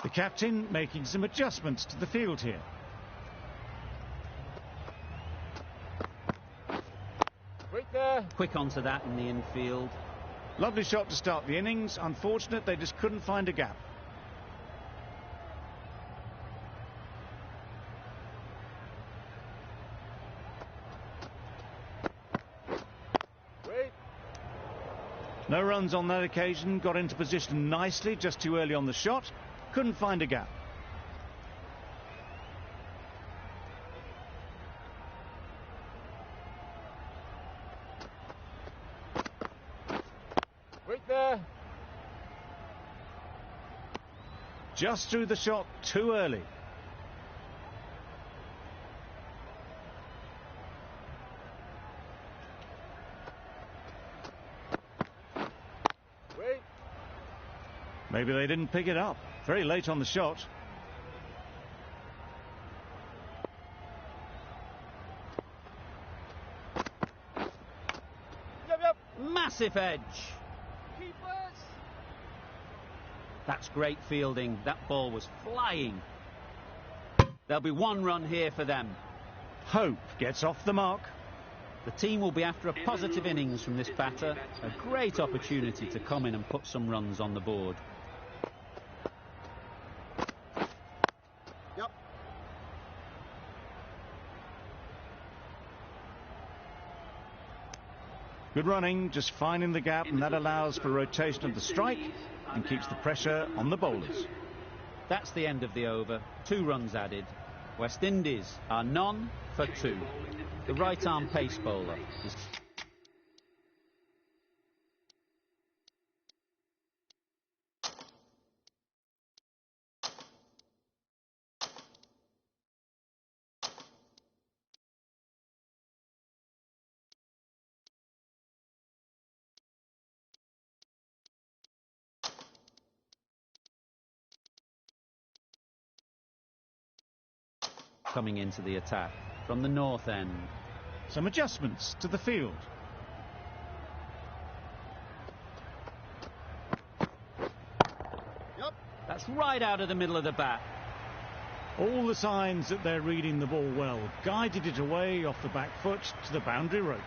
The captain making some adjustments to the field here. Right there. Quick onto that in the infield. Lovely shot to start the innings. Unfortunate they just couldn't find a gap. Wait. No runs on that occasion. Got into position nicely, just too early on the shot. Couldn't find a gap. Wait there. Just threw the shot too early. Wait. Maybe they didn't pick it up. Very late on the shot. Yep. Massive edge. Keepers. That's great fielding. That ball was flying. There'll be one run here for them. Hope gets off the mark. The team will be after a positive innings from this batter. A great opportunity to come in and put some runs on the board. Yep. Good running, just finding the gap, and that allows for rotation of the strike and keeps the pressure on the bowlers. That's the end of the over. 2 runs added. West Indies are none for 2. The right-arm pace bowler is... coming into the attack from the north end. Some adjustments to the field. Yep. That's right out of the middle of the bat. All the signs that they're reading the ball well. Guided it away off the back foot to the boundary rope.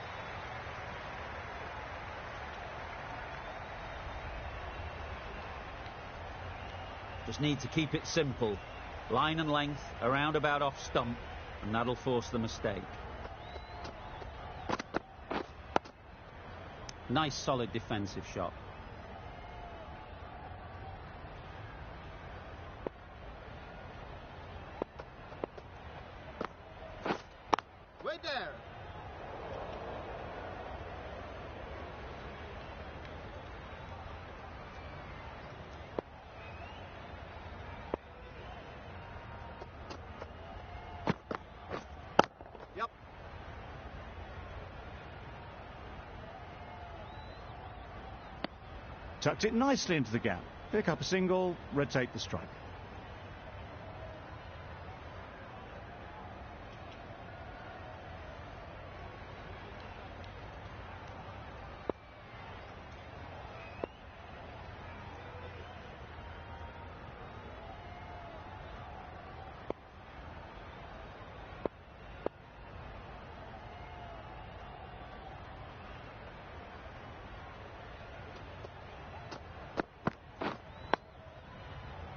Just need to keep it simple. Line and length, around about off stump, and that'll force the mistake. Nice solid defensive shot. Wait there. Yep. Tucked it nicely into the gap. Pick up a single, rotate the strike.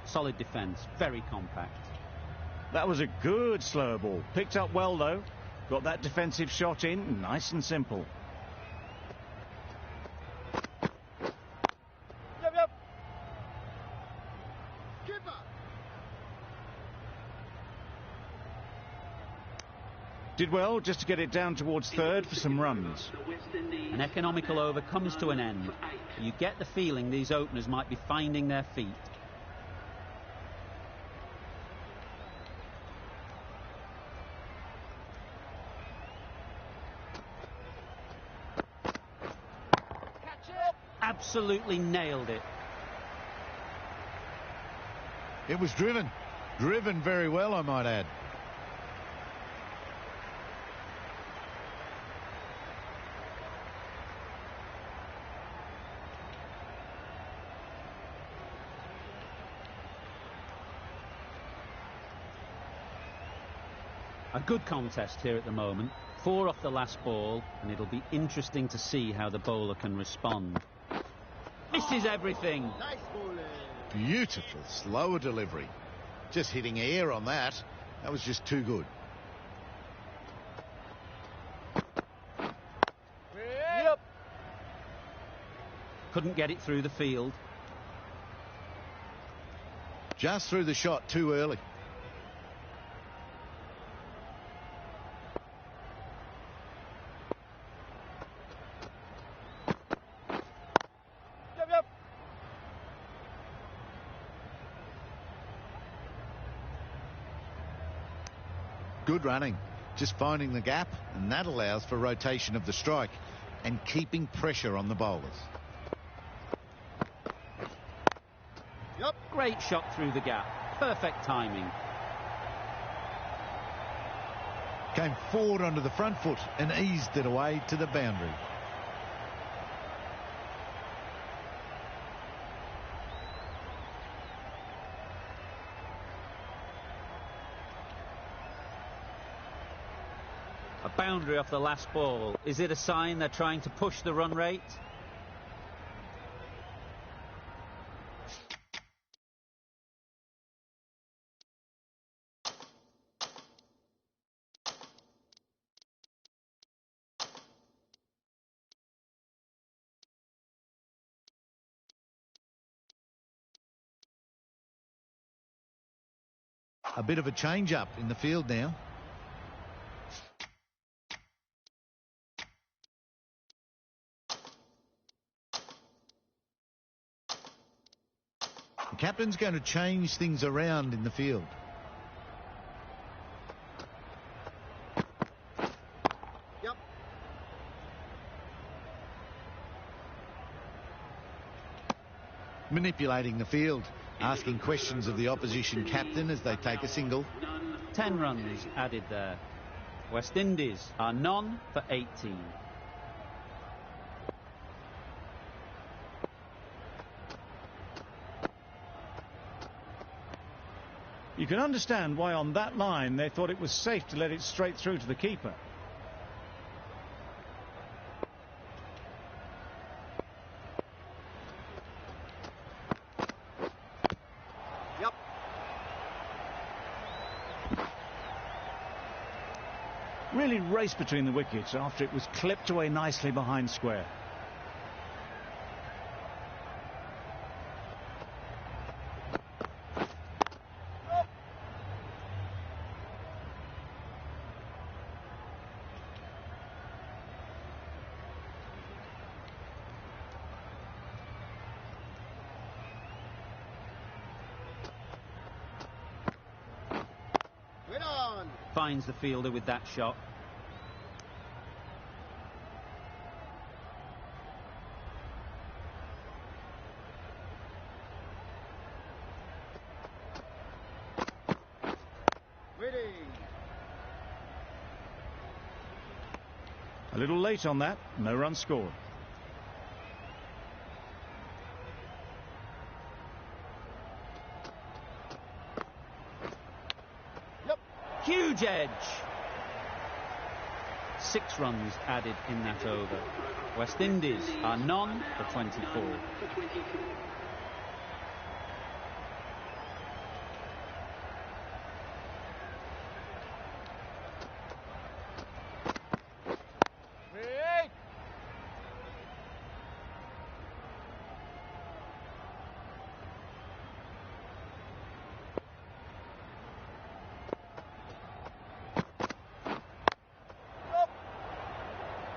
Solid defence, very compact. That was a good slower ball. Picked up well though. Got that defensive shot in, nice and simple. Yep. Keeper. Did well just to get it down towards third for some runs. An economical over comes to an end. You get the feeling these openers might be finding their feet. Absolutely nailed it. It was driven very well, I might add. A good contest here at the moment. 4 off the last ball, and it'll be interesting to see how the bowler can respond. Misses everything. Nice bowling. Beautiful slower delivery. Just hitting air on that. That was just too good. Yep. Couldn't get it through the field. Just threw the shot too early. Yep. Good running. Just finding the gap, and that allows for rotation of the strike and keeping pressure on the bowlers. Yep. Great shot through the gap. Perfect timing. Came forward onto the front foot and eased it away to the boundary. A boundary off the last ball. Is it a sign they're trying to push the run rate? A bit of a change-up in the field now. The captain's going to change things around in the field. Yep. Manipulating the field, asking questions of the opposition captain as they take a single. 10 runs added there. West Indies are none for 18. You can understand why on that line they thought it was safe to let it straight through to the keeper. Yep. Really raced between the wickets after it was clipped away nicely behind square. Win on. Finds the fielder with that shot. Winning. A little late on that, no run scored. Yep. Huge edge. 6 runs added in that over. West Indies are none for 24. Break.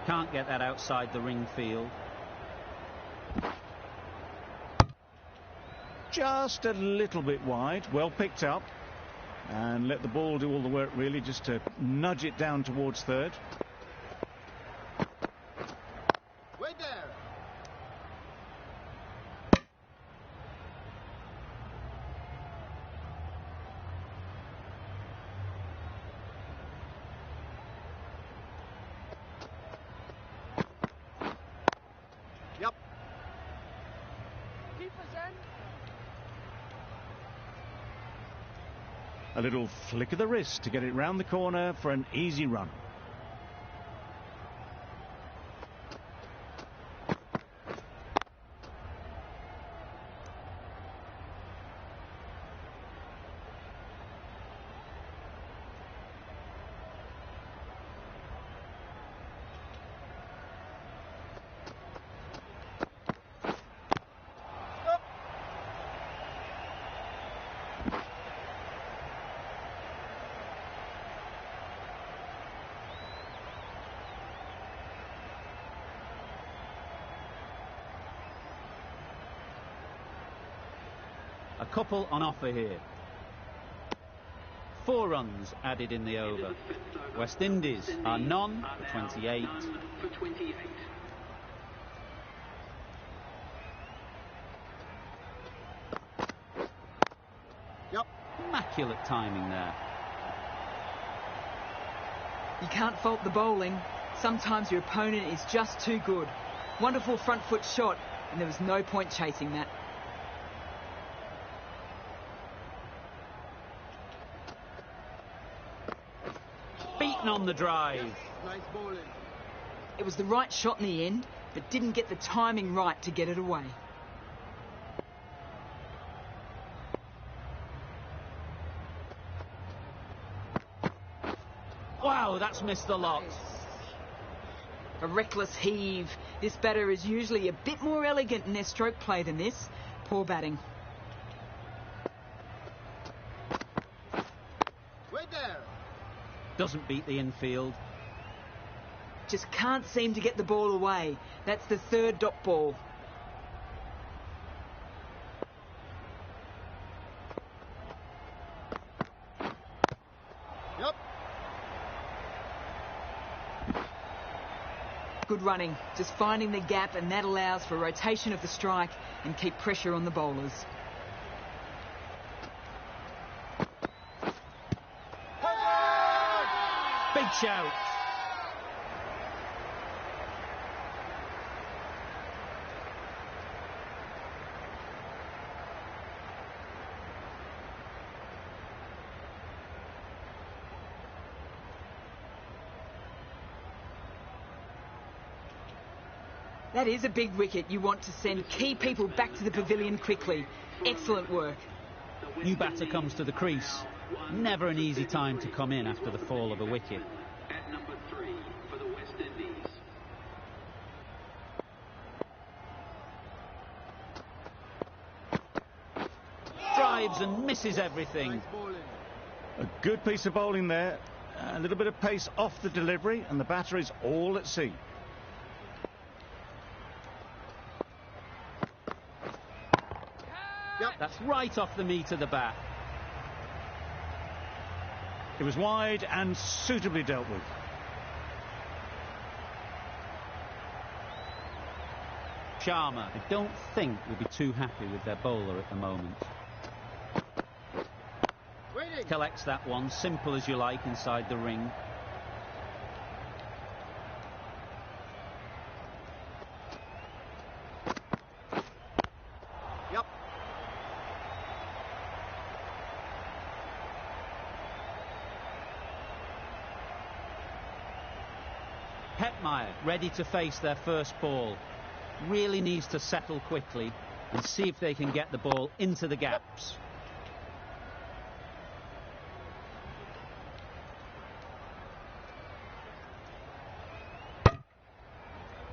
Can't get that outside the ring field. Just a little bit wide, well picked up, and let the ball do all the work really, just to nudge it down towards third. Wait there. Yep. A little flick of the wrist to get it round the corner for an easy run. A couple on offer here. 4 runs added in the over. West Indies are none for 28. Yep. Immaculate timing there. You can't fault the bowling. Sometimes your opponent is just too good. Wonderful front foot shot, and there was no point chasing that. Beaten on the drive. Nice bowling. It was the right shot in the end, but didn't get the timing right to get it away. Wow, that's missed the lot. A reckless heave. This batter is usually a bit more elegant in their stroke play than this. Poor batting. Wait there. Doesn't beat the infield. Just can't seem to get the ball away. That's the 3rd dot ball. Yep. Good running, just finding the gap, and that allows for rotation of the strike and keep pressure on the bowlers. Big shout. That is a big wicket. You want to send key people back to the pavilion quickly. Excellent work. New batter comes to the crease. Never an easy time to come in after the fall of a wicket. At number 3 for the West Indies. Drives and misses everything. Nice bowling. A good piece of bowling there. A little bit of pace off the delivery, and the batter is all at sea. Yep. That's right off the meat of the bat. It was wide and suitably dealt with. Sharma, I don't think, will be too happy with their bowler at the moment. Waiting. Collects that one, simple as you like, inside the ring. Yep. Hetmeyer ready to face their first ball. Really needs to settle quickly and see if they can get the ball into the gaps.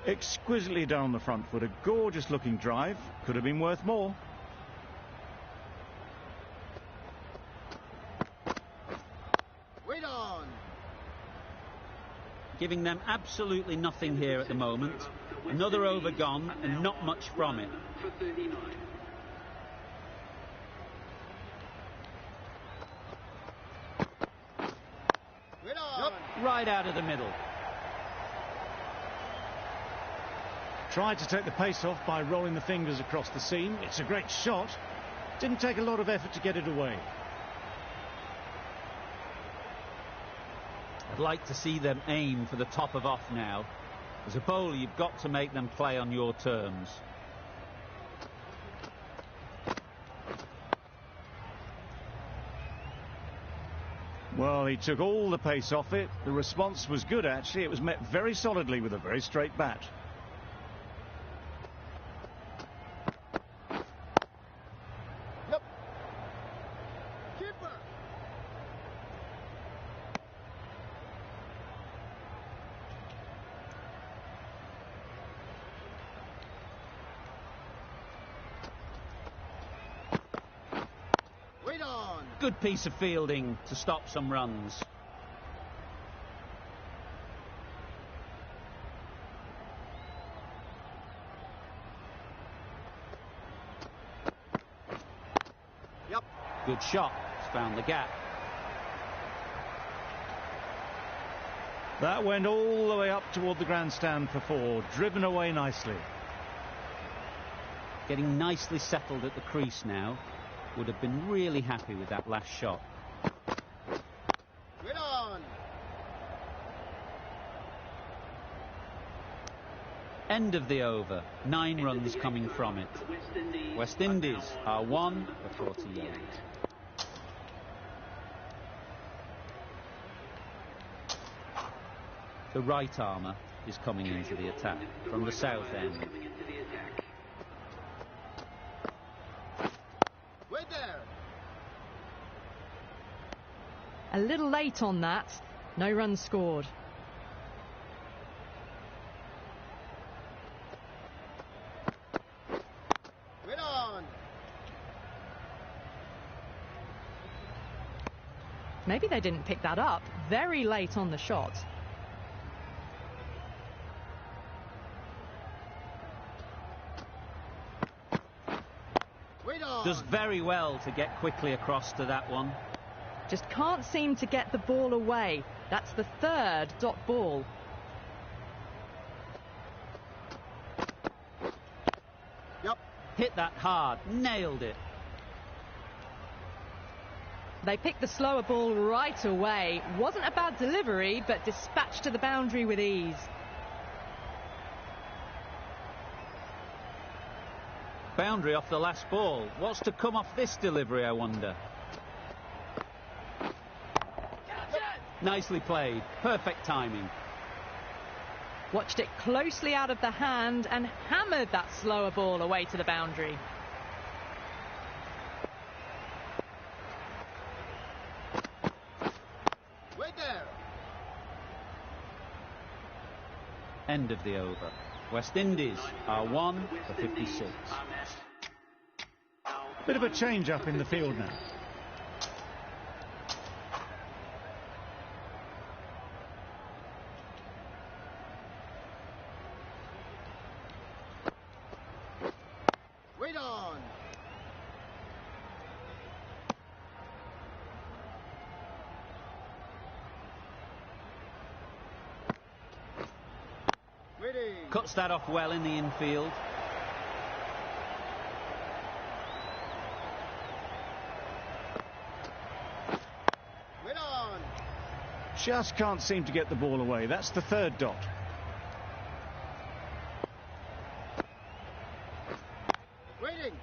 Exquisitely done on the front foot. A gorgeous looking drive. Could have been worth more. Wait on. Giving them absolutely nothing here at the moment. Another over gone and not much from it. For 39. Wait on. Yep. Right out of the middle. Tried to take the pace off by rolling the fingers across the seam. It's a great shot. Didn't take a lot of effort to get it away. I'd like to see them aim for the top of off now. As a bowler, you've got to make them play on your terms. Well, he took all the pace off it. The response was good, actually. It was met very solidly with a very straight bat. Yep. Keeper. Wait on. Good piece of fielding to stop some runs. Yep. Good shot. It's found the gap. That went all the way up toward the grandstand for 4, driven away nicely. Getting nicely settled at the crease now. Would have been really happy with that last shot. Wait on. End of the over. 9 runs coming from it. West Indies are 1 for 48. The right armour is coming into the attack from the south end. Wait there. A little late on that. No runs scored. Wait on. Maybe they didn't pick that up. Very late on the shot. Wait on. Does very well to get quickly across to that one. Just can't seem to get the ball away. That's the 3rd dot ball. Yep. Hit that hard. Nailed it. They picked the slower ball right away. Wasn't a bad delivery, but dispatched to the boundary with ease. Boundary off the last ball. What's to come off this delivery, I wonder? Nicely played. Perfect timing. Watched it closely out of the hand and hammered that slower ball away to the boundary. Wait there. End of the over. West Indies are 1 for 56. Bit of a change up in the field now. Wait on. Waiting. Cuts that off well in the infield. Wait on. Just can't seem to get the ball away. That's the 3rd dot. Waiting.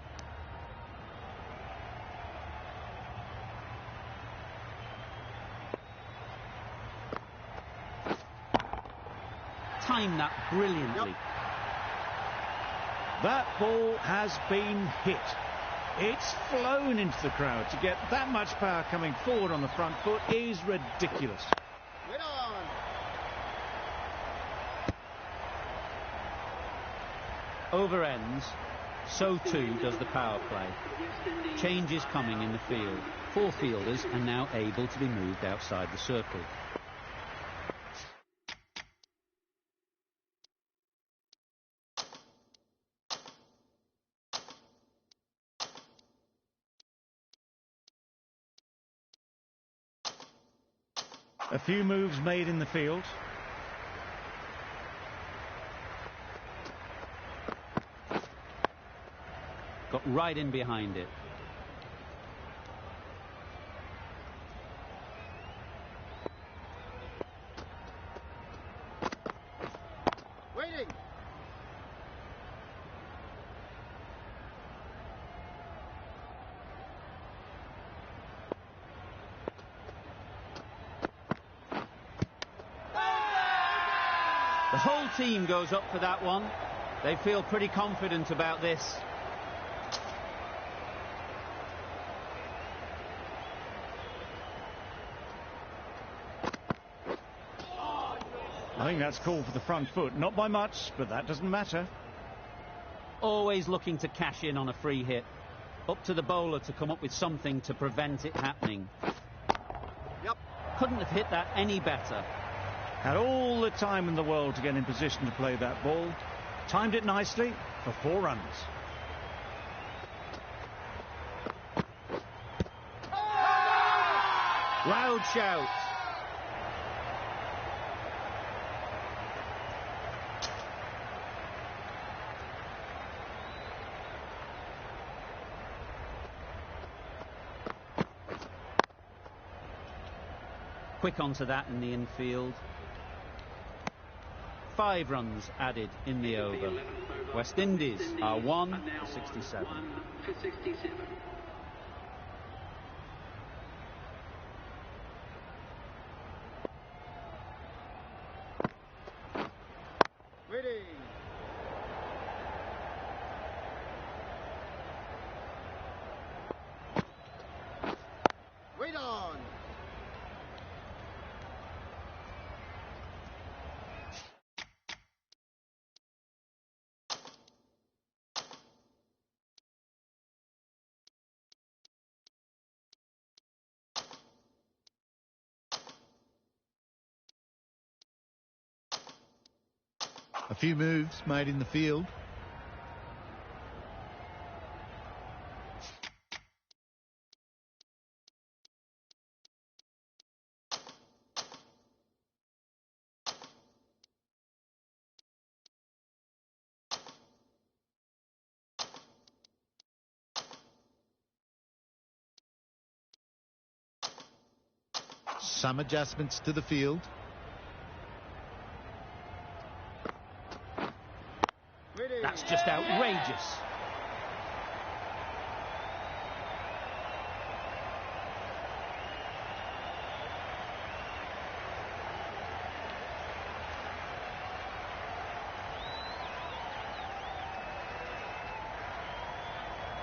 Timed that brilliantly. Yep. That ball has been hit. It's flown into the crowd. To get that much power coming forward on the front foot is ridiculous. Wait on. Over ends. So too does the power play. Change is coming in the field. 4 fielders are now able to be moved outside the circle. A few moves made in the field. Got right in behind it. Waiting. whole team goes up for that one. They feel pretty confident about this. I think that's called for the front foot. Not by much, but that doesn't matter. Always looking to cash in on a free hit. Up to the bowler to come up with something to prevent it happening. Yep. Couldn't have hit that any better. Had all the time in the world to get in position to play that ball. Timed it nicely for 4 runs. Loud shout. Quick onto that in the infield. 5 runs added in the over. West Indies are 1 for 67. 1 for 67. Waiting. Wait on. A few moves made in the field. Some adjustments to the field. Waiting. That's just outrageous.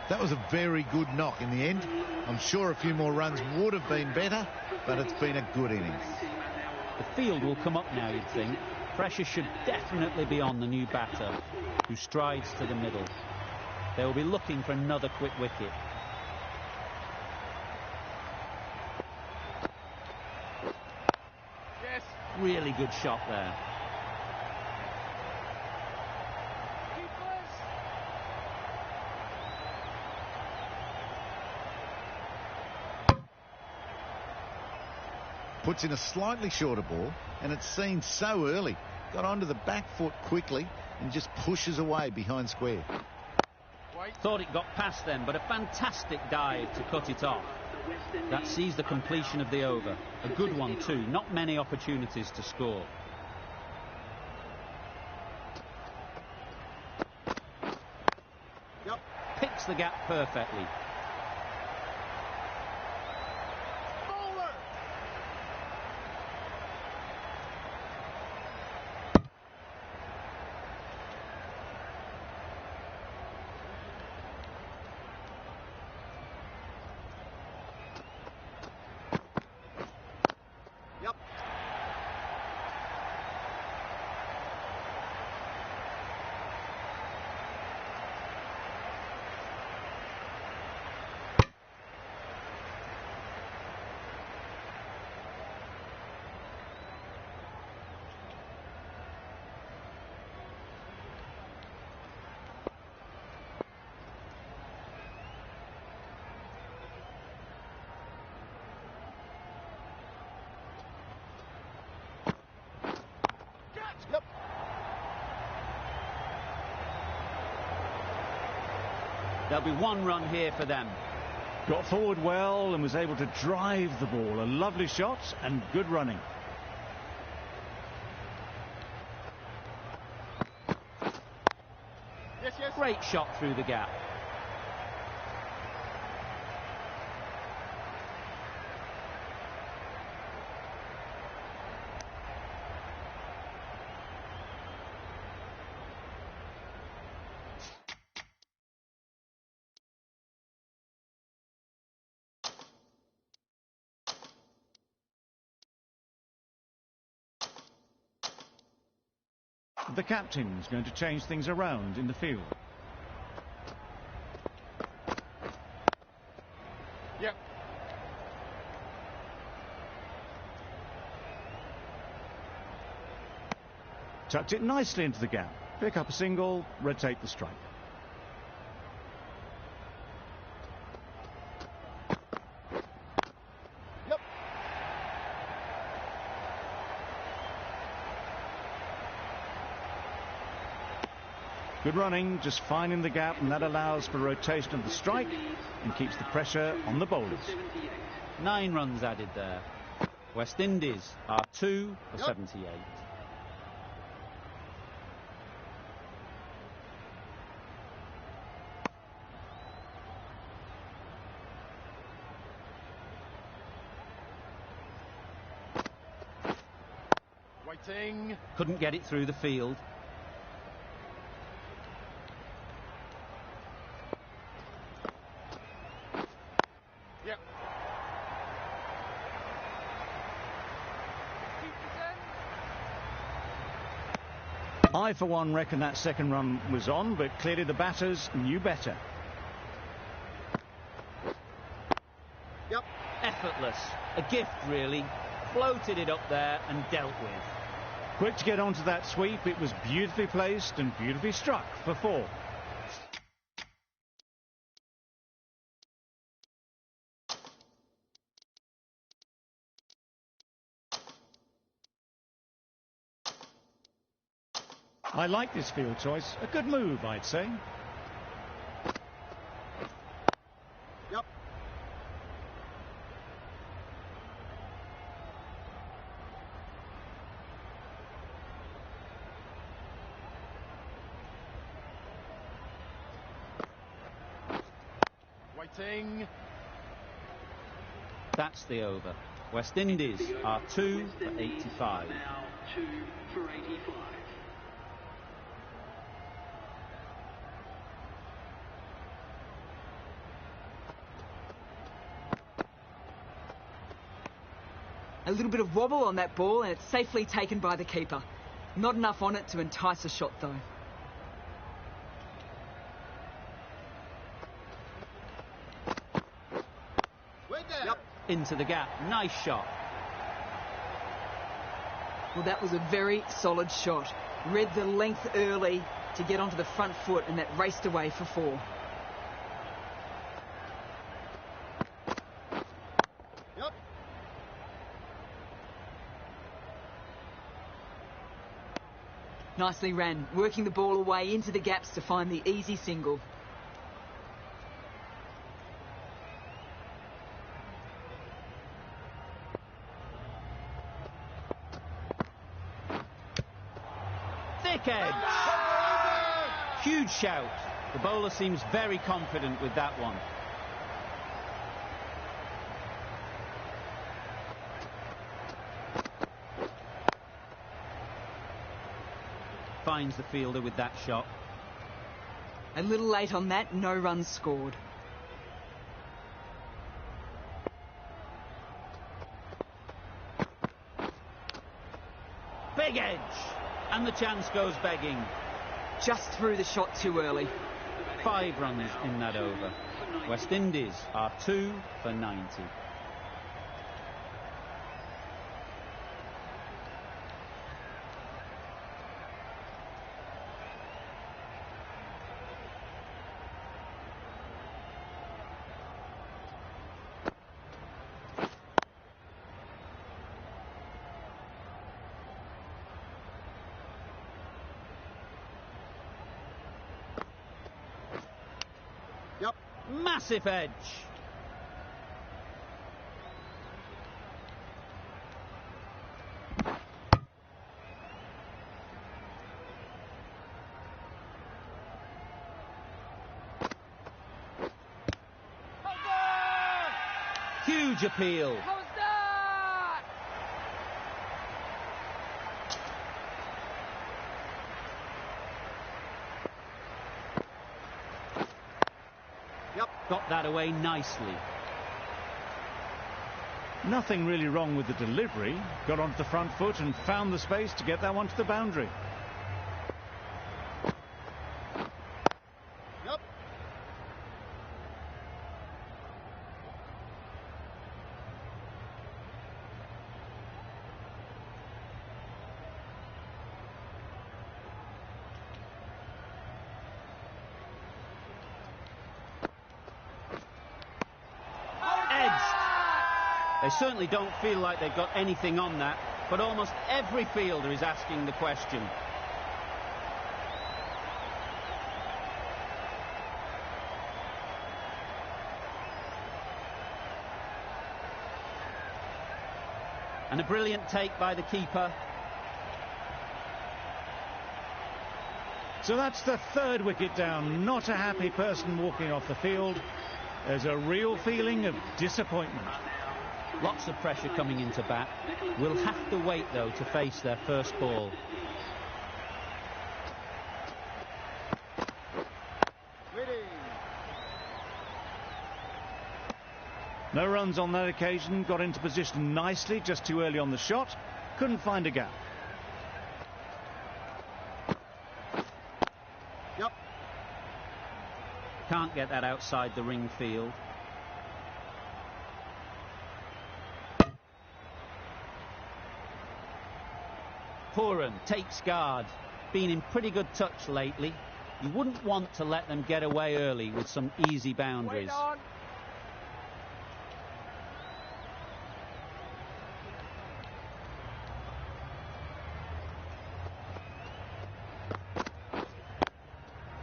That was a very good knock in the end. I'm sure a few more runs would have been better, but it's been a good innings. The field will come up now, you'd think. Pressure should definitely be on the new batter, who strides to the middle. They will be looking for another quick wicket. Yes. Really good shot there. Puts in a slightly shorter ball, and it's seen so early. Got onto the back foot quickly and just pushes away behind square. Thought it got past them, but a fantastic dive to cut it off. That sees the completion of the over. A good one too. Not many opportunities to score. Yep. Picks the gap perfectly. Bowler. Yep. Yep. There'll be 1 run here for them. Got forward well and was able to drive the ball. A lovely shot and good running. Yes, yes. Great shot through the gap. The captain's going to change things around in the field. Yep. Tucked it nicely into the gap. Pick up a single, rotate the strike. Yep. Good running, just finding the gap, and that allows for rotation of the strike and keeps the pressure on the bowlers. 9 runs added there. West Indies are 2 for 78. Waiting. Couldn't get it through the field. Yep. I, for one, reckon that second run was on, but clearly the batters knew better. Yep. Effortless. A gift, really. Floated it up there and dealt with. Quick to get onto that sweep. It was beautifully placed and beautifully struck for 4. I like this field choice. A good move, I'd say. Yep. Waiting. That's the over. West Indies are 2 for 85. Now 2 for 85. A little bit of wobble on that ball and it's safely taken by the keeper. Not enough on it to entice a shot though. Yep. Into the gap. Nice shot. Well, that was a very solid shot. Read the length early to get onto the front foot and that raced away for 4. Yep. Nicely ran, working the ball away into the gaps to find the easy single. Thick edge. Huge shout. The bowler seems very confident with that one. Finds the fielder with that shot. A little late on that, no runs scored. Big edge. And the chance goes begging. Just threw the shot too early. 5 runs in that over. West Indies are 2 for 90. Yep. Massive edge. Huge appeal. Got that away nicely. Nothing really wrong with the delivery. Got onto the front foot and found the space to get that one to the boundary. They certainly don't feel like they've got anything on that, but almost every fielder is asking the question. And a brilliant take by the keeper. So that's the third wicket down. Not a happy person walking off the field. There's a real feeling of disappointment. Lots of pressure coming into bat. We'll have to wait, though, to face their first ball. No runs on that occasion. Got into position nicely, just too early on the shot. Couldn't find a gap. Yep. Can't get that outside the ring field. Pooran takes guard. Been in pretty good touch lately. You wouldn't want to let them get away early with some easy boundaries.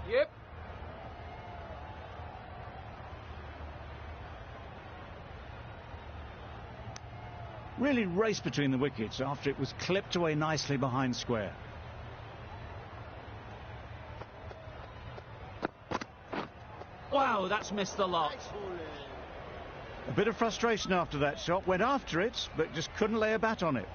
Yep. Really raced between the wickets after it was clipped away nicely behind square. Wow, that's missed the lot. A bit of frustration after that shot. Went after it, but just couldn't lay a bat on it.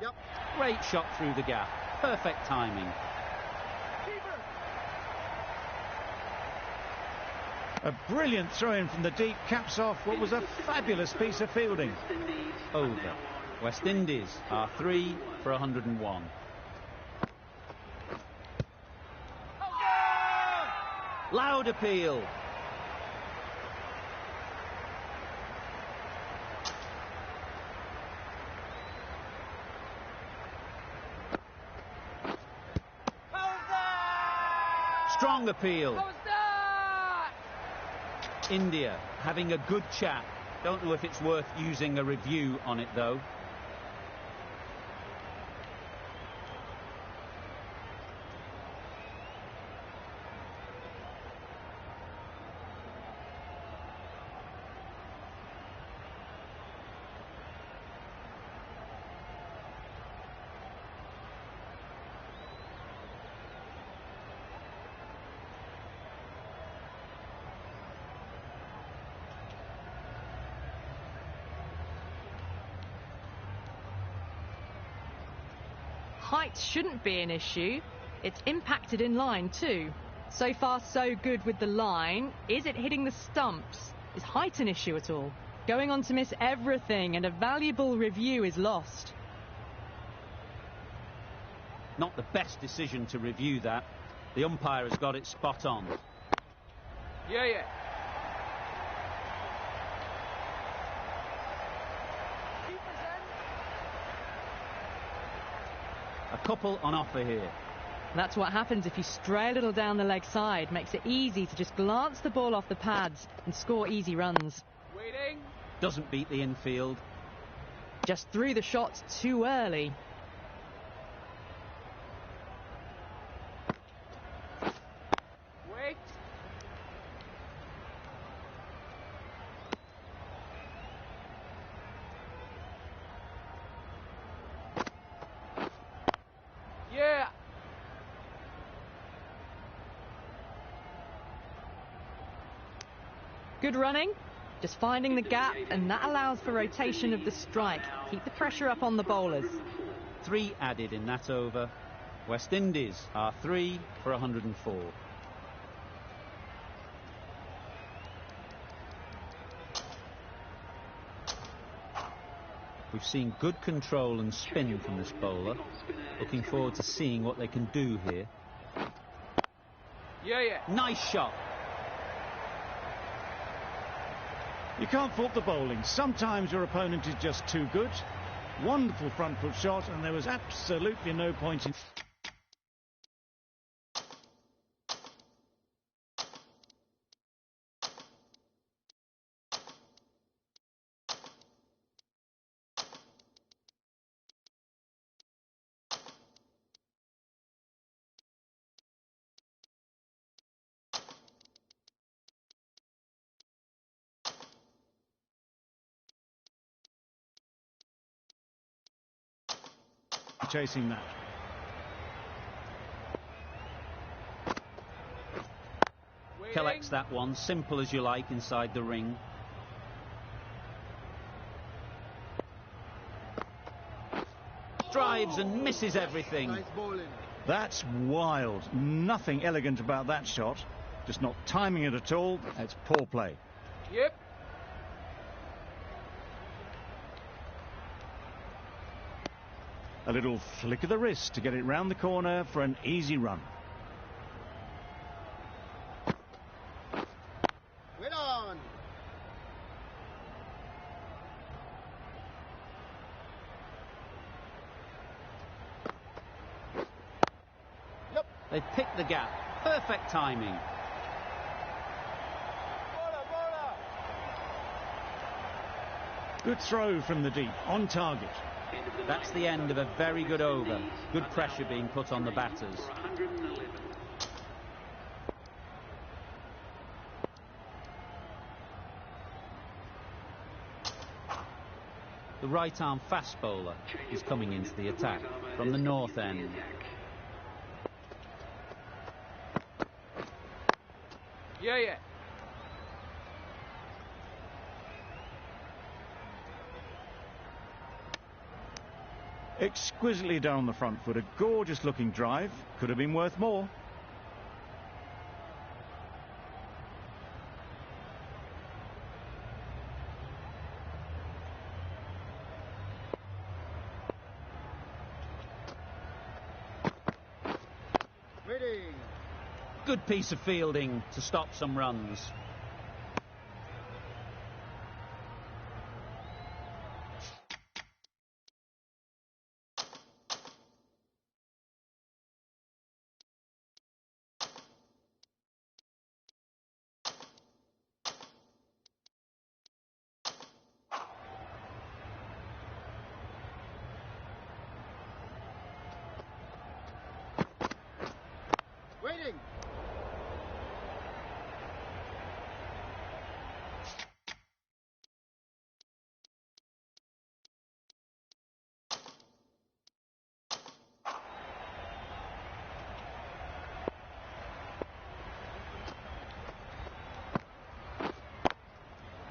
Yep. Great shot through the gap. Perfect timing. A brilliant throw-in from the deep caps off what was a fabulous piece of fielding. Over. West Indies are 3 for 101. Loud appeal. Strong appeal. India having a good chat. Don't know if it's worth using a review on it, though. Height shouldn't be an issue. It's impacted in line too. So far so good with the line. Is it hitting the stumps? Is height an issue at all? Going on to miss everything, and a valuable review is lost. Not the best decision to review that. The umpire has got it spot on. Yeah. A couple on offer here. That's what happens if you stray a little down the leg side. Makes it easy to just glance the ball off the pads and score easy runs. Waiting. Doesn't beat the infield. Just threw the shots too early. Wait. Yeah. Good running. Just finding the gap, and that allows for rotation of the strike. Keep the pressure up on the bowlers. 3 added in that over. West Indies are 3 for 104. We've seen good control and spin from this bowler. Looking forward to seeing what they can do here. Yeah. Nice shot. You can't fault the bowling. Sometimes your opponent is just too good. Wonderful front foot shot, and there was absolutely no point in... chasing that. Collects that one, simple as you like, inside the ring. Drives and misses everything. Nice bowling. That's wild. Nothing elegant about that shot. Just not timing it at all. It's poor play. Yep. A little flick of the wrist to get it round the corner for an easy run. Wait on. Yep. They've picked the gap. Perfect timing. Bowler, bowler. Good throw from the deep, on target. That's the end of a very good over. Good pressure being put on the batters. The right-arm fast bowler is coming into the attack from the north end. Yeah, yeah. Exquisitely done on the front foot. A gorgeous looking drive. Could have been worth more. Ready. Good piece of fielding to stop some runs. Waiting.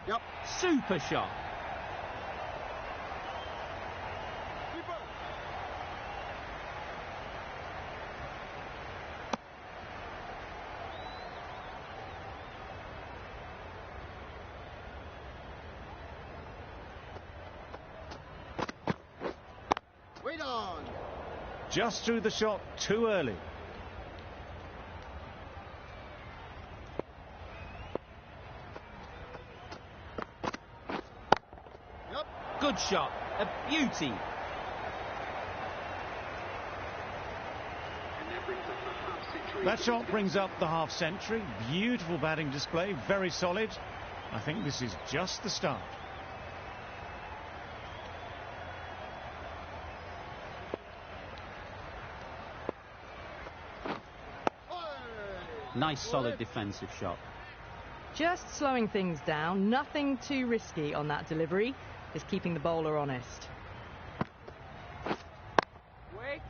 Yep. Super shot. Keeper. Wait on. Just threw the shot too early. Yep. Good shot. A beauty. That shot brings up the half century. Beautiful batting display, very solid. I think this is just the start. Nice solid defensive shot. Just slowing things down, nothing too risky on that delivery, just keeping the bowler honest. Wait.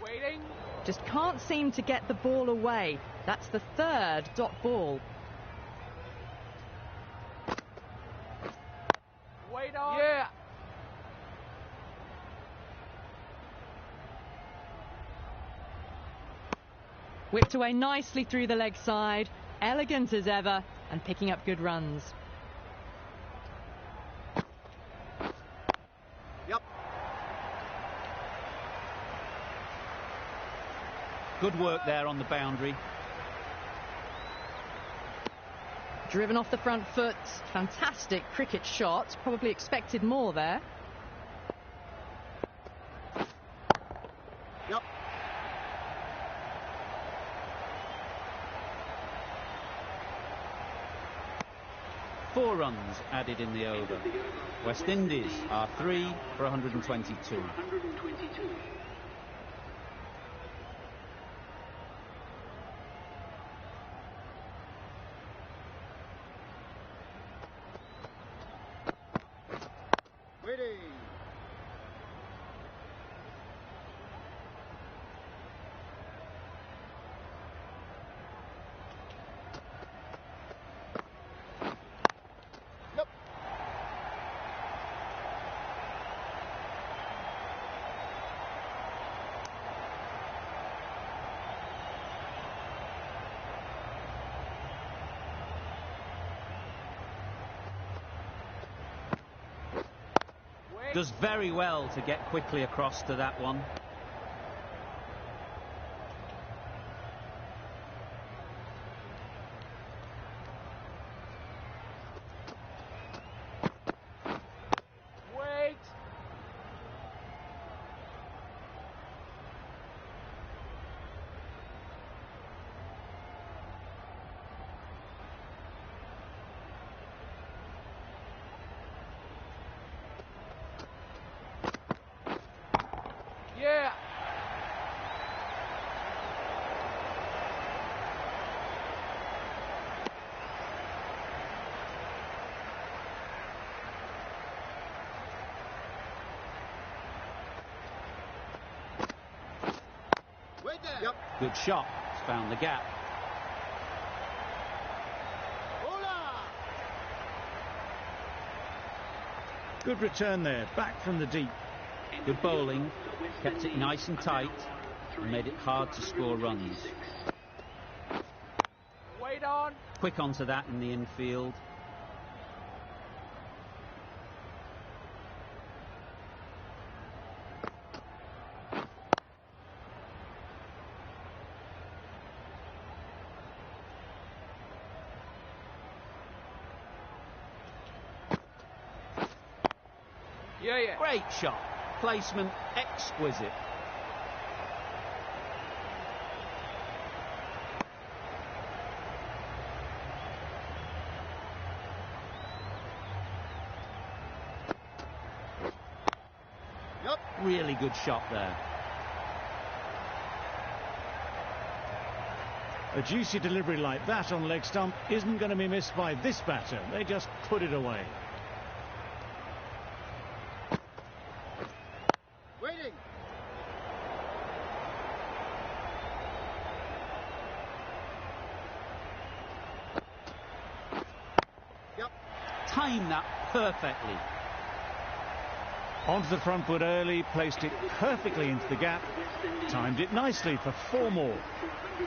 Waiting. Just can't seem to get the ball away. That's the third dot ball. Wait on. Yeah. Whipped away nicely through the leg side, elegant as ever, and picking up good runs. Yep. Good work there on the boundary. Driven off the front foot, fantastic cricket shot, probably expected more there. Yep. 4 runs added in the over. West Indies are 3 for 122. Does very well to get quickly across to that one. Wait. Yeah. Yep. Good shot. It's found the gap. Good return there, back from the deep. Good bowling. Kept it nice and tight and made it hard to score runs. Wait on. Quick onto that in the infield. Yeah. Great shot. Placement exquisite. Really good shot there. A juicy delivery like that on leg stump isn't going to be missed by this batter. They just put it away. Timed that perfectly. Onto the front foot early, placed it perfectly into the gap, timed it nicely for 4 more.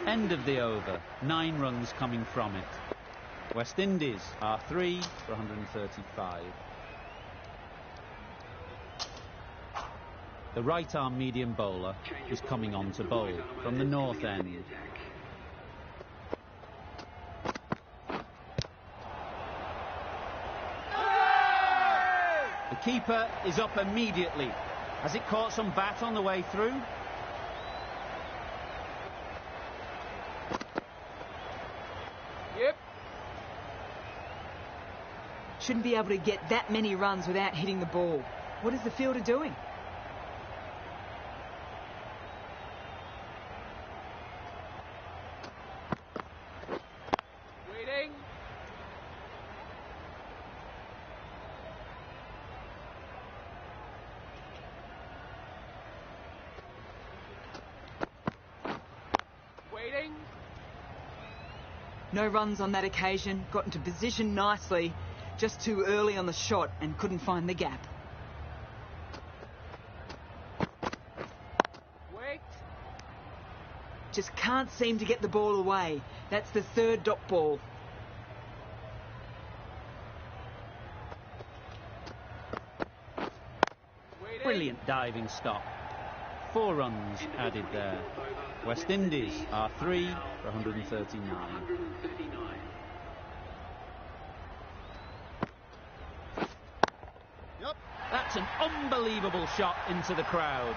End of the over. 9 runs coming from it. West Indies are 3 for 135. The right arm medium bowler is coming on to bowl from the north end. The keeper is up immediately. Has it caught some bat on the way through? Yep. Shouldn't be able to get that many runs without hitting the ball. What is the fielder doing? Waiting. Waiting. No runs on that occasion. Got into position nicely. Just too early on the shot and couldn't find the gap. Wait. Just can't seem to get the ball away. That's the 3rd dot ball. Waiting. Brilliant diving stop. 4 runs added there. West Indies are 3 for 139. That's an unbelievable shot into the crowd.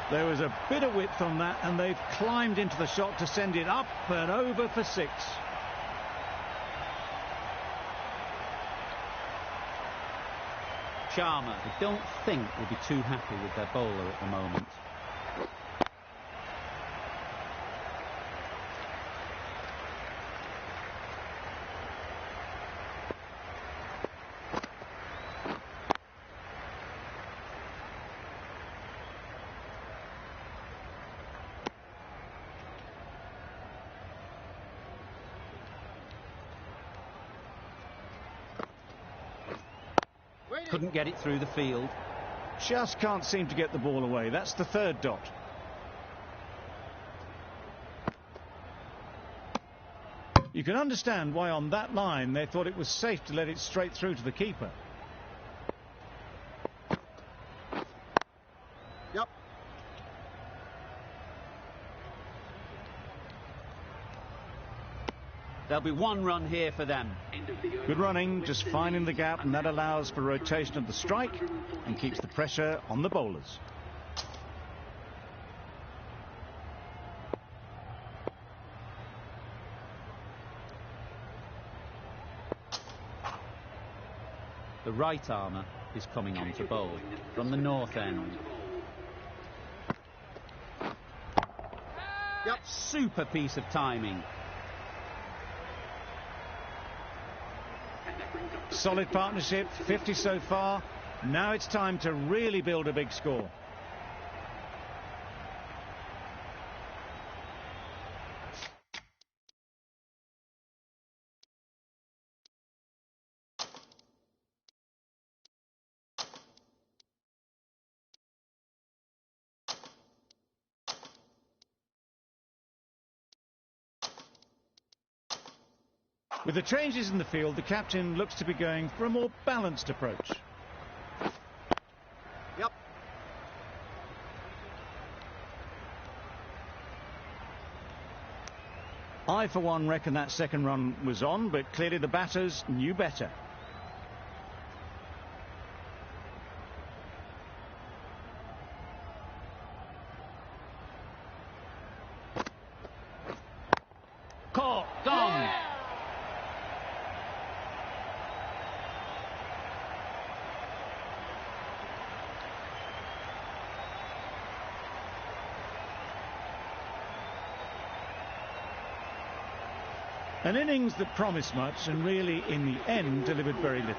There was a bit of width on that, and they've climbed into the shot to send it up and over for 6. Sharma, I don't think, will be too happy with their bowler at the moment. Couldn't get it through the field. Just can't seem to get the ball away. That's the third dot. You can understand why on that line they thought it was safe to let it straight through to the keeper. Yep. There'll be one run here for them. Good running, just finding the gap, and that allows for rotation of the strike and keeps the pressure on the bowlers. The right armour is coming on to bowl from the north end. Yep. Super piece of timing. Solid partnership, 50 so far. Now it's time to really build a big score. With the changes in the field, the captain looks to be going for a more balanced approach. Yep. I, for one, reckon that second run was on, but clearly the batters knew better. Caught, gone. An innings that promised much and really, in the end, delivered very little.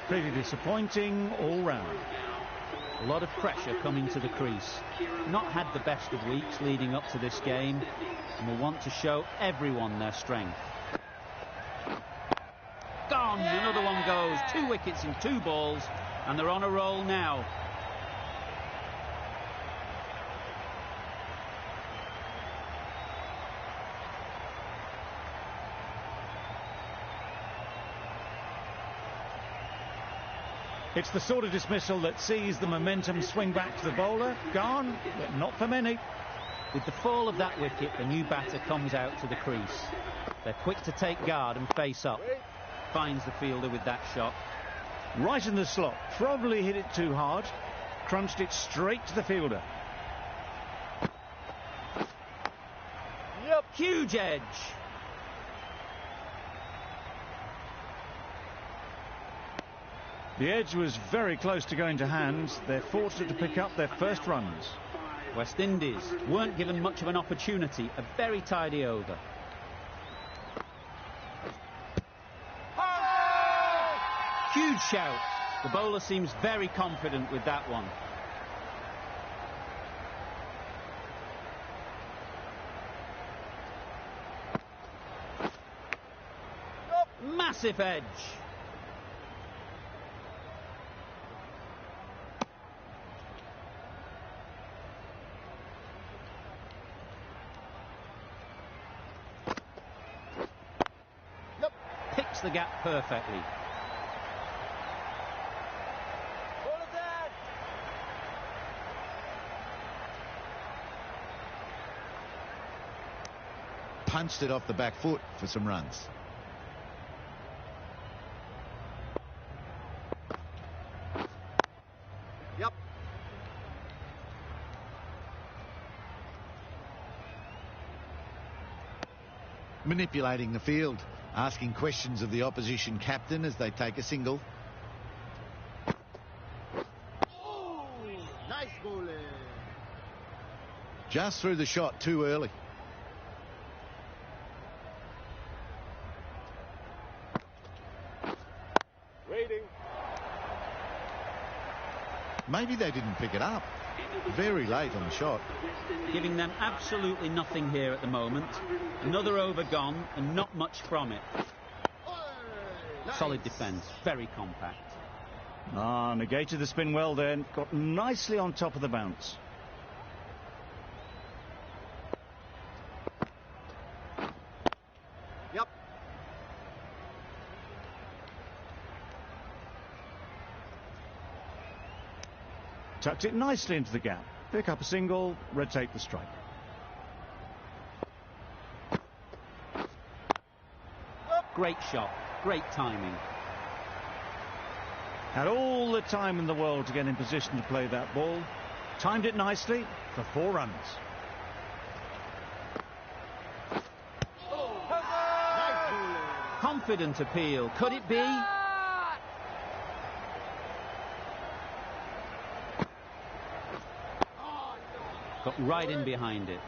Pretty disappointing all round. A lot of pressure coming to the crease. Not had the best of weeks leading up to this game, and will want to show everyone their strength. Gone, another one goes. 2 wickets in 2 balls, and they're on a roll now. It's the sort of dismissal that sees the momentum swing back to the bowler. Gone, but not for many. With the fall of that wicket, the new batter comes out to the crease. They're quick to take guard and face up. Finds the fielder with that shot. Right in the slot. Probably hit it too hard. Crunched it straight to the fielder. Yep. Huge edge. The edge was very close to going to hands. They're fortunate to pick up their first runs. West Indies weren't given much of an opportunity. A very tidy over. Huge shout. The bowler seems very confident with that one. Massive edge. Picks the gap perfectly. Punched it off the back foot for some runs. Yep. Manipulating the field, asking questions of the opposition captain as they take a single. Nice bowling. Just through the shot too early. Waiting. Maybe they didn't pick it up. Very late on the shot. Giving them absolutely nothing here at the moment. Another over gone and not much from it. Solid defence, very compact. Negated the spin well then. Got nicely on top of the bounce. Yep. Tucked it nicely into the gap. Pick up a single, rotate the strike. Great shot, great timing. Had all the time in the world to get in position to play that ball. Timed it nicely for 4 runs. Confident appeal. Could it be? Got right in behind it.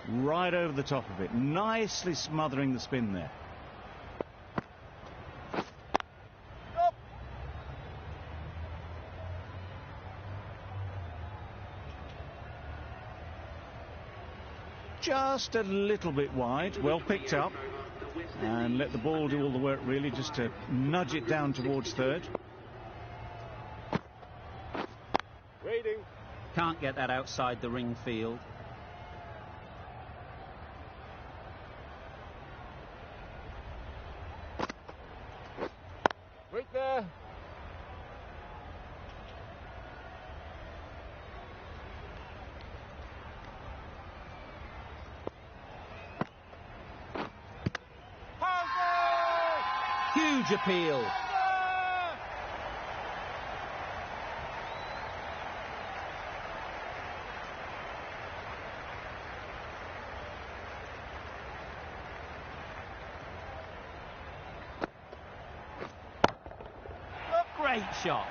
Right over the top of it. Nicely smothering the spin there. Just a little bit wide. Well picked up. And let the ball do all the work, really, just to nudge it down towards third. Waiting. Can't get that outside the ring field. Wait there. Huge appeal. Great shot.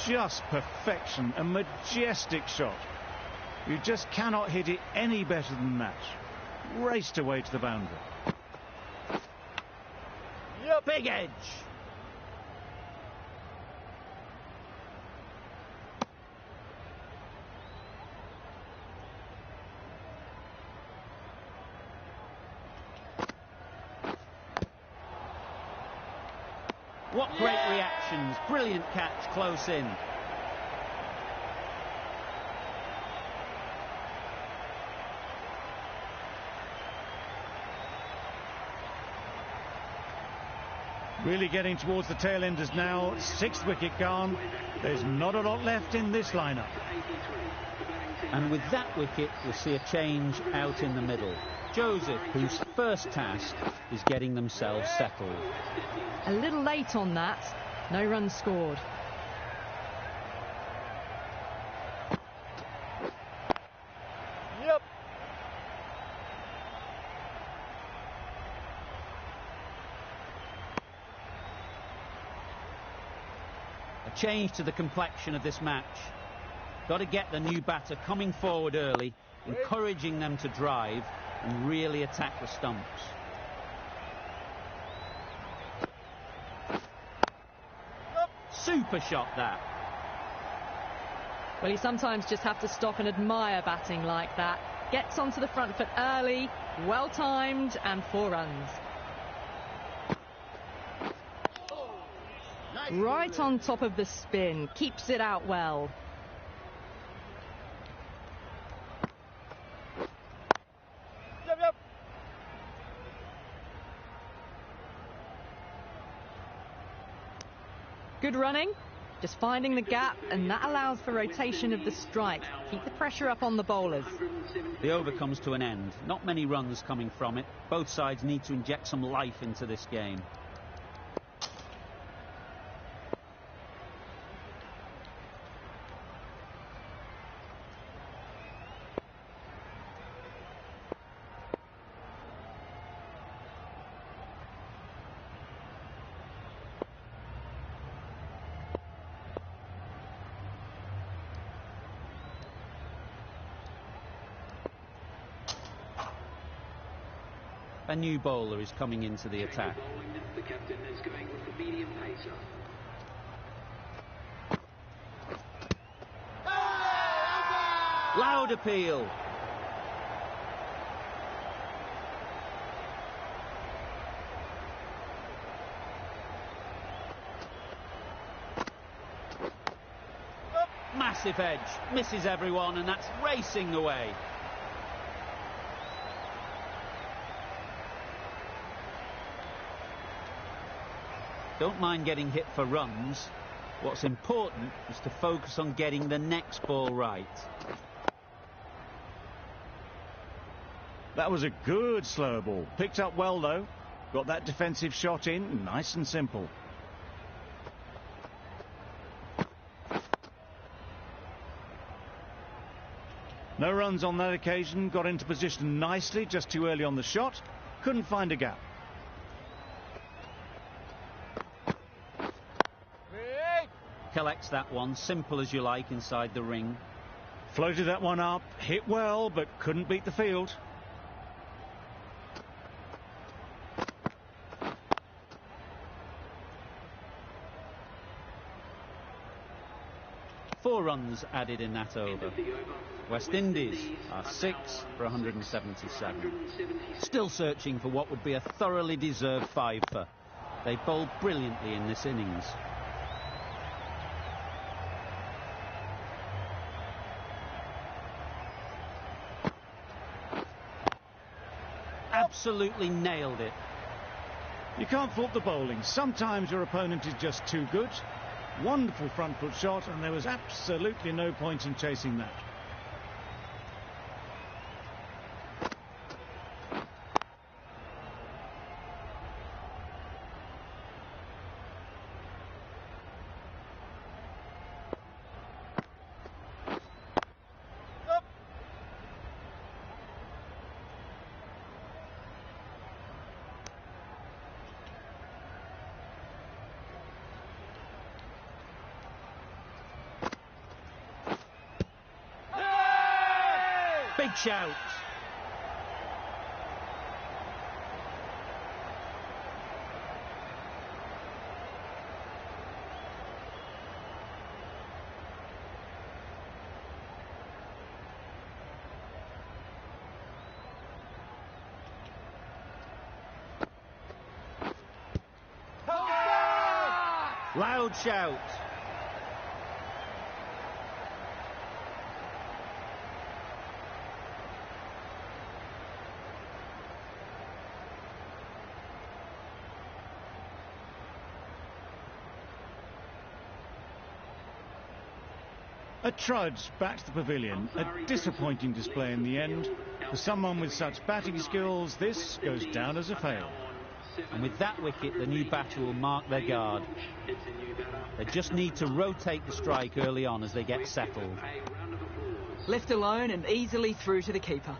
Just perfection. A majestic shot. You just cannot hit it any better than that. Raced away to the boundary. Yep. Big edge. What great reactions. Brilliant catch close in. Really getting towards the tail enders now. 6th wicket gone. There's not a lot left in this lineup. And with that wicket, we'll see a change out in the middle. Joseph, whose first task is getting themselves settled. A little late on that. No runs scored. Yep. A change to the complexion of this match. Got to get the new batter coming forward early, encouraging them to drive and really attack the stumps. Super shot that. Well, you sometimes just have to stop and admire batting like that. Gets onto the front foot early, well timed, and 4 runs. Right on top of the spin, keeps it out well. Yep. Good running, just finding the gap, and that allows for rotation of the strike. Keep the pressure up on the bowlers. The over comes to an end. Not many runs coming from it. Both sides need to inject some life into this game. A new bowler is coming into the attack. The captain is going with the medium pacer. Loud appeal. Massive edge, misses everyone, and that's racing away. Don't mind getting hit for runs. What's important is to focus on getting the next ball right. That was a good slower ball. Picked up well, though. Got that defensive shot in, nice and simple. No runs on that occasion. Got into position nicely, just too early on the shot. Couldn't find a gap. Collects that one, simple as you like, inside the ring. Floated that one up, hit well, but couldn't beat the field. Four runs added in that over. West Indies are 6 for 177. Still searching for what would be a thoroughly deserved fiver. They bowled brilliantly in this innings. Absolutely nailed it. You can't fault the bowling. Sometimes your opponent is just too good. Wonderful front foot shot, and there was absolutely no point in chasing that. Big shout. Loud shout. A trudge back to the pavilion. A disappointing display in the end. For someone with such batting skills, this goes down as a fail. And with that wicket, the new batter will mark their guard. They just need to rotate the strike early on as they get settled. Left alone and easily through to the keeper.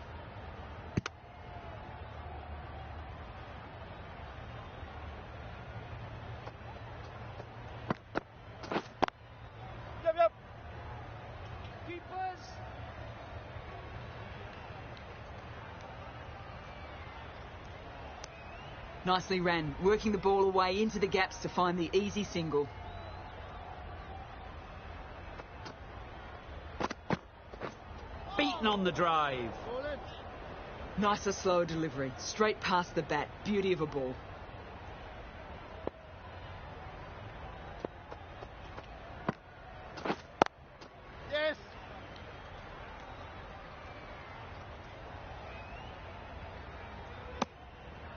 Yep. Keepers. Nicely ran, working the ball away into the gaps to find the easy single. Beaten on the drive. Nicer, slower delivery, straight past the bat. Beauty of a ball. Yes.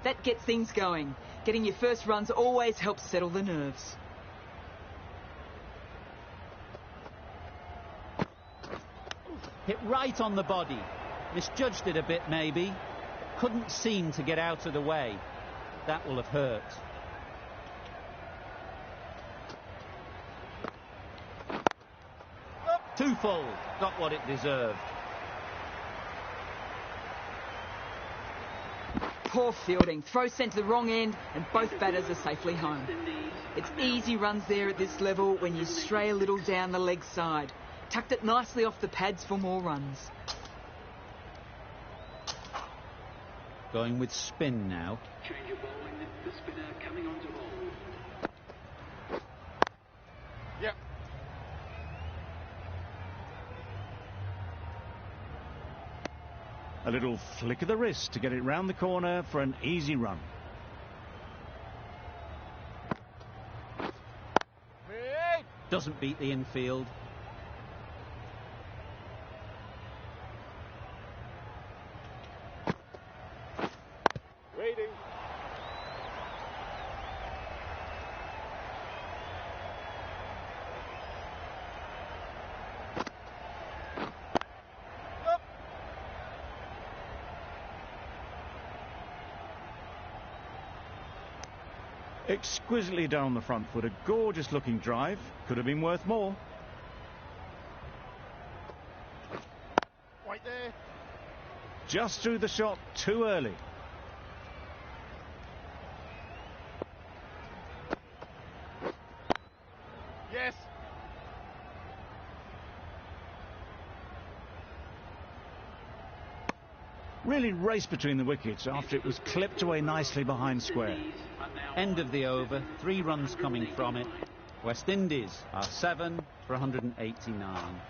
That gets things going. Getting your first runs always helps settle the nerves. Hit right on the body. Misjudged it a bit, maybe. Couldn't seem to get out of the way. That will have hurt. Too full. Got what it deserved. Poor fielding. Throw sent to the wrong end and both batters are safely home. It's easy runs there at this level when you stray a little down the leg side. Tucked it nicely off the pads for more runs. Going with spin now. Change of bowling, the spinner coming on to bowl. Yep. A little flick of the wrist to get it round the corner for an easy run. Doesn't beat the infield. Exquisitely down the front foot, a gorgeous looking drive. Could have been worth more. Right there. Just threw the shot too early. Yes. Really raced between the wickets after it was clipped away nicely behind square. End of the over, 3 runs coming from it. West Indies are 7 for 189.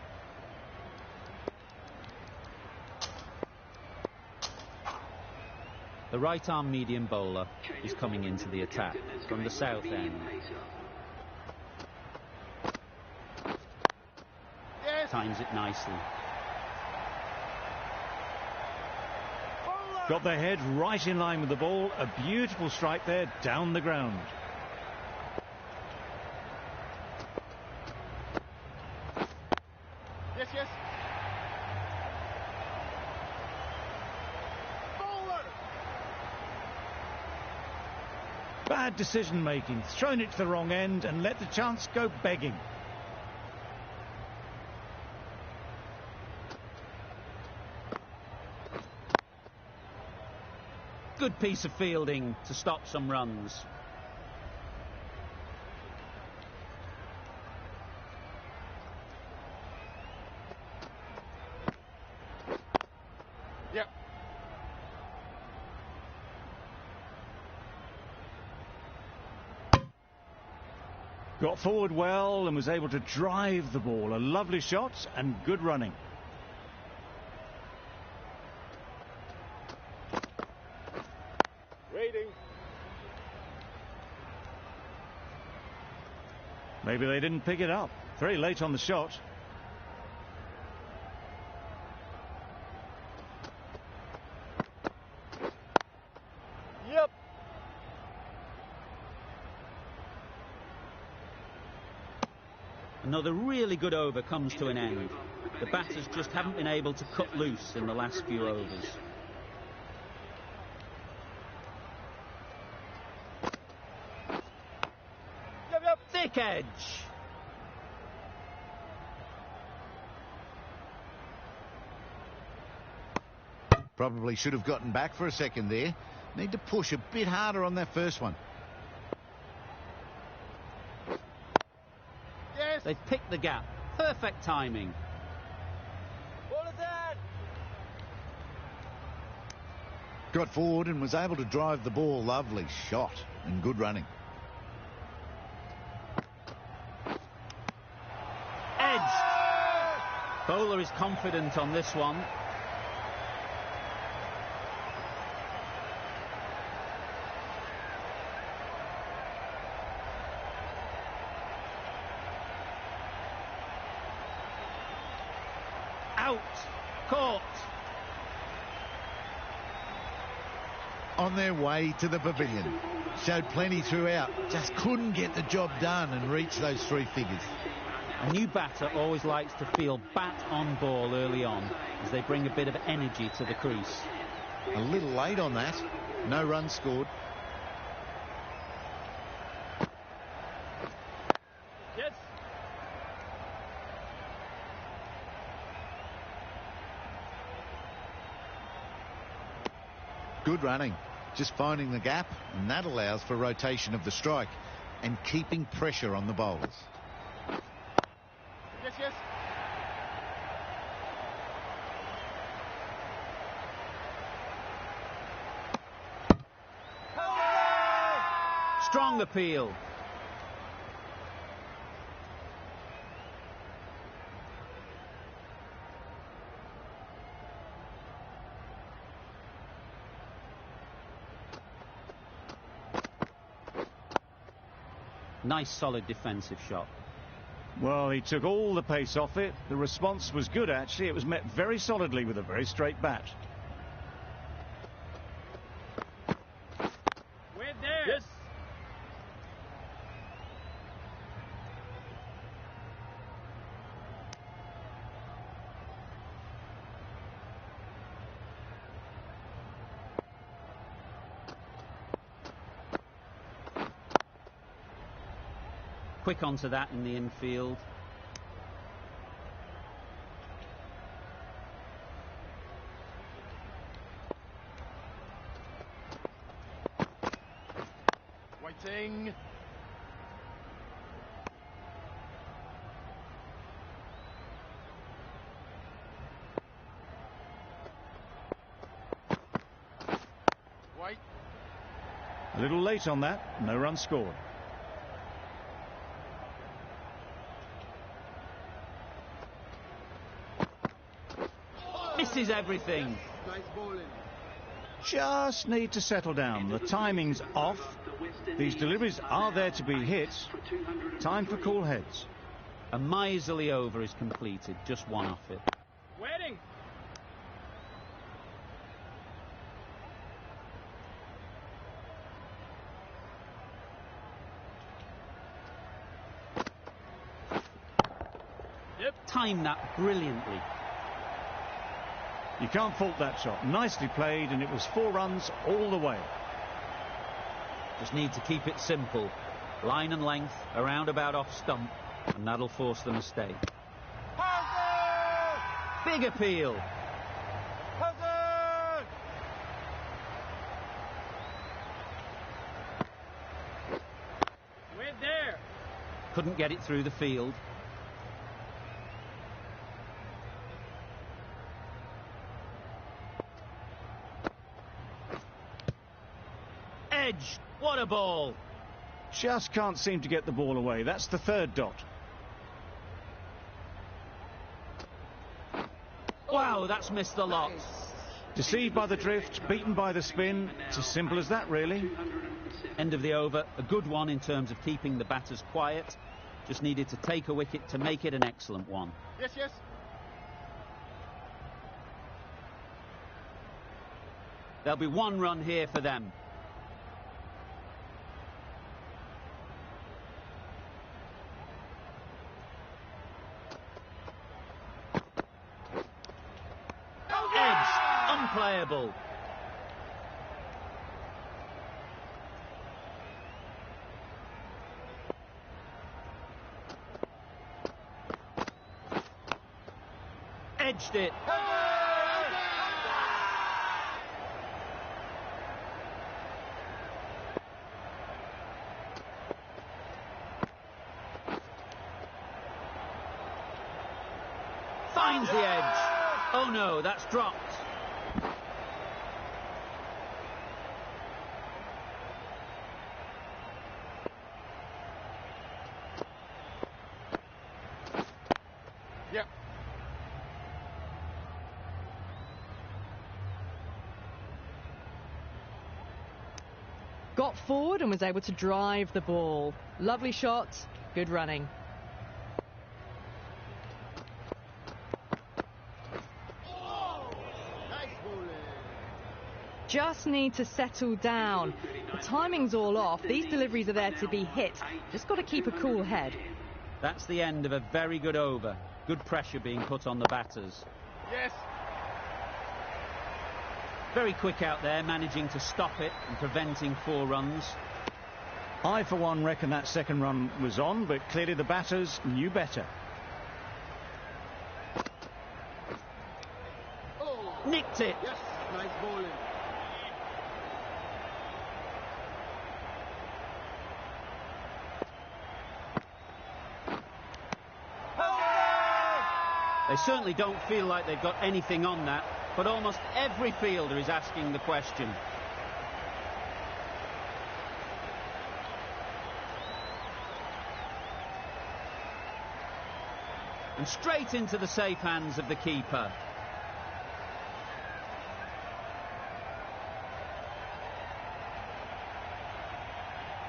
The right-arm medium bowler is coming into the attack from the south end. Yes. Times it nicely. Got their head right in line with the ball. A beautiful strike there down the ground. Yes, yes. Bowler. Bad decision making. Thrown it to the wrong end and let the chance go begging. Good piece of fielding to stop some runs. Yep. Got forward well and was able to drive the ball. A lovely shot and good running. Waiting. Maybe they didn't pick it up. Very late on the shot. Yep. Another really good over comes to an end. The batters just haven't been able to cut loose in the last few overs. Yep. Thick edge. Probably should have gotten back for a second there. Need to push a bit harder on that first one. Yes. They've picked the gap. Perfect timing. Ball is dead. Got forward and was able to drive the ball. Lovely shot and good running. Edged. Bowler is confident on this one. Out. Caught. On their way to the pavilion. Showed plenty throughout. Just couldn't get the job done and reach those 3 figures. A new batter always likes to feel bat on ball early on as they bring a bit of energy to the crease. A little late on that. No runs scored. Yes. Good running. Just finding the gap, and that allows for rotation of the strike and keeping pressure on the bowlers. Yes, yes. Strong appeal. Nice solid defensive shot. Well, he took all the pace off it. The response was good, actually. It was met very solidly with a very straight bat. We're there. Yes. Quick onto that in the infield. Waiting. Wait. A little late on that, no run scored. Misses everything. Nice bowling. Just need to settle down. The timing's off. These deliveries are there to be hit. Time for cool heads. A miserly over is completed, just one off it. Waiting. Timed that brilliantly. You can't fault that shot. Nicely played, and it was 4 runs all the way. Just need to keep it simple. Line and length, a roundabout off stump, and that'll force the mistake. Big appeal. Wait there. Couldn't get it through the field. Edge. What a ball. Just can't seem to get the ball away. That's the 3rd dot. Wow, that's missed the lot. Deceived by the drift, beaten by the spin. It's as simple as that, really. End of the over. A good one in terms of keeping the batters quiet. Just needed to take a wicket to make it an excellent one. Yes, yes. There'll be 1 run here for them. Unplayable. Edged it. Finds the edge. Oh no, that's dropped. Yep. Got forward and was able to drive the ball. Lovely shot, good running. Nice bowling. Just need to settle down. The timing's all off. These deliveries are there to be hit. Just got to keep a cool head. That's the end of a very good over. Good pressure being put on the batters. Yes. Very quick out there, managing to stop it and preventing 4 runs. I, for one, reckon that 2nd run was on, but clearly the batters knew better. Oh. Nicked it. Yes. Nice bowling. They certainly don't feel like they've got anything on that, but almost every fielder is asking the question. And straight into the safe hands of the keeper.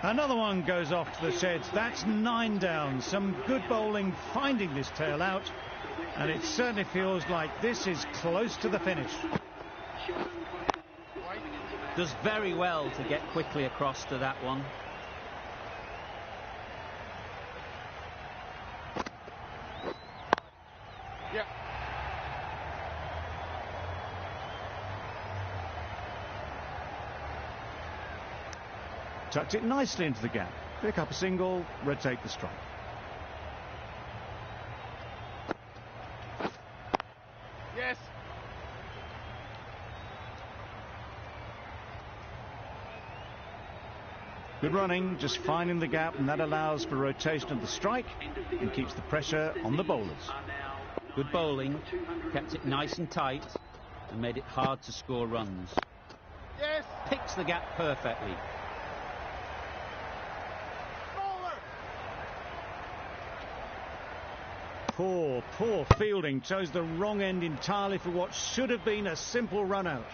Another one goes off to the sheds. That's 9 down. Some good bowling finding this tail out. And it certainly feels like this is close to the finish. Does very well to get quickly across to that one. Yep. Tucked it nicely into the gap. Pick up a single, rotate the strike. Yes. Good running, just finding the gap, and that allows for rotation of the strike and keeps the pressure on the bowlers. Good bowling, kept it nice and tight and made it hard to score runs. Yes. Picks the gap perfectly. Bowler. Poor fielding. Chose the wrong end entirely for what should have been a simple run out.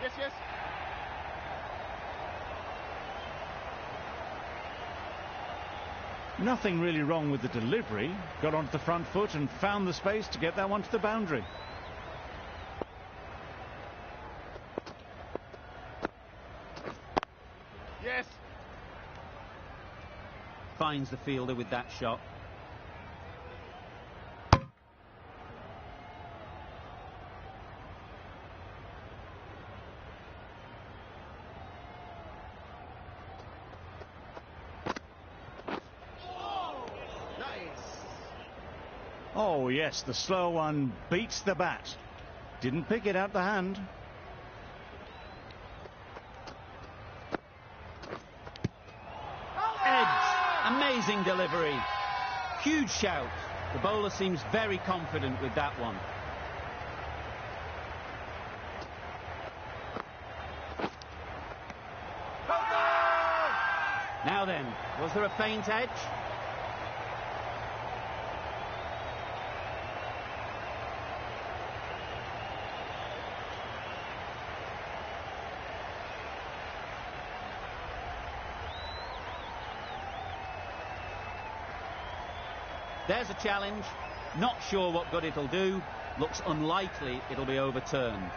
Yes, yes. Nothing really wrong with the delivery. Got onto the front foot and found the space to get that one to the boundary. Yes. Finds the fielder with that shot. Oh yes, the slow one beats the bat. Didn't pick it out the hand. Edge. Amazing delivery. Huge shout. The bowler seems very confident with that one. Now then, was there a faint edge? There's a challenge. Not sure what good it'll do. Looks unlikely it'll be overturned.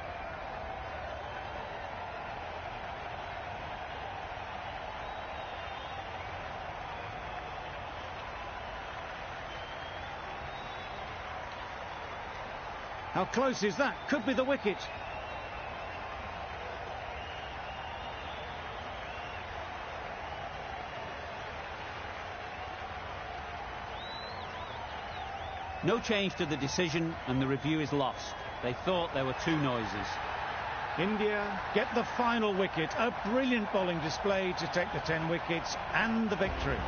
How close is that? Could be the wicket. No change to the decision and the review is lost. They thought there were two noises. India get the final wicket. A brilliant bowling display to take the 10 wickets and the victory.